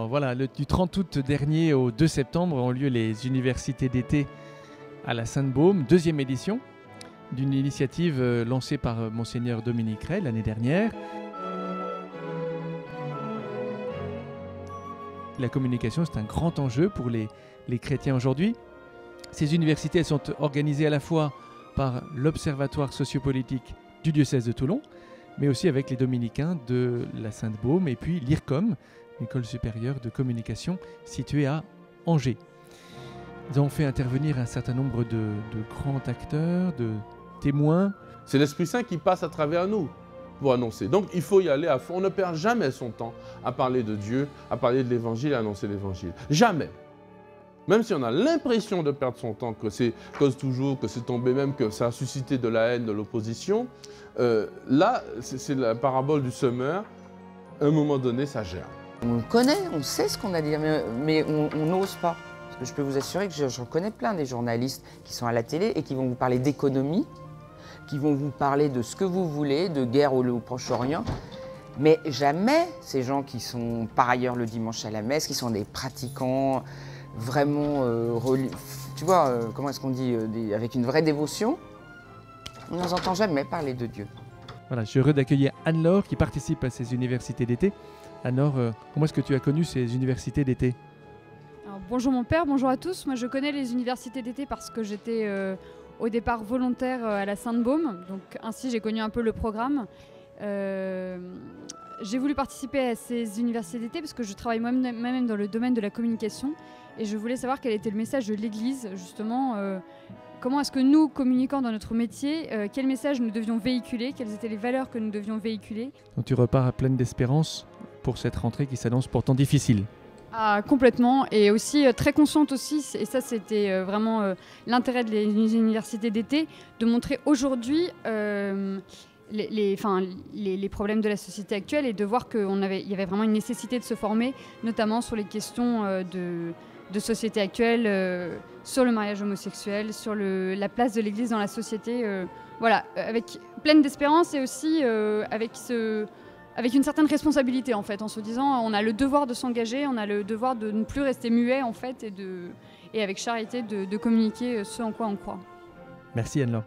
voilà, du 30 août dernier au 2 septembre ont lieu les universités d'été à la Sainte-Baume, deuxième édition d'une initiative lancée par Monseigneur Dominique Rey l'année dernière. La communication, c'est un grand enjeu pour les chrétiens aujourd'hui. Ces universités elles sont organisées à la fois par l'Observatoire sociopolitique du diocèse de Toulon, mais aussi avec les dominicains de la Sainte-Baume et puis l'IRCOM, l'École supérieure de communication située à Angers. Ils ont fait intervenir un certain nombre de grands acteurs, de témoins. C'est l'Esprit Saint qui passe à travers nous pour annoncer. Donc il faut y aller à fond. On ne perd jamais son temps à parler de Dieu, à parler de l'Évangile, à annoncer l'Évangile. Jamais. Même si on a l'impression de perdre son temps, que c'est cause toujours, que c'est tombé même, que ça a suscité de la haine, de l'opposition, là, c'est la parabole du semeur. À un moment donné, ça gère. On connaît, on sait ce qu'on a dit, mais on n'ose pas. Parce que je peux vous assurer que j'en connais plein des journalistes qui sont à la télé et qui vont vous parler d'économie, qui vont vous parler de ce que vous voulez, de guerre au Proche-Orient. Mais jamais ces gens qui sont par ailleurs le dimanche à la messe, qui sont des pratiquants vraiment, tu vois, comment est-ce qu'on dit, avec une vraie dévotion, on ne nous entend jamais parler de Dieu. Voilà, je suis heureux d'accueillir Anne-Laure qui participe à ces universités d'été. Anne-Laure, comment est-ce que tu as connu ces universités d'été ? Alors, bonjour mon père, bonjour à tous. Moi je connais les universités d'été parce que j'étais au départ volontaire à la Sainte-Baume. Donc ainsi j'ai connu un peu le programme. J'ai voulu participer à ces universités d'été parce que je travaille moi-même dans le domaine de la communication et je voulais savoir quel était le message de l'Église, justement. Comment est-ce que nous, communiquant dans notre métier, quel message nous devions véhiculer, quelles étaient les valeurs que nous devions véhiculer. Donc tu repars à pleine d'espérance pour cette rentrée qui s'annonce pourtant difficile. Ah, complètement, et aussi très consciente aussi, et ça c'était vraiment l'intérêt des universités d'été, de montrer aujourd'hui les problèmes de la société actuelle et de voir qu'il y avait vraiment une nécessité de se former, notamment sur les questions de société actuelle, sur le mariage homosexuel, sur la place de l'Église dans la société, voilà, avec pleine d'espérance et aussi avec une certaine responsabilité en fait, en se disant on a le devoir de s'engager, on a le devoir de ne plus rester muet en fait et avec charité de communiquer ce en quoi on croit. Merci Anne-Laure.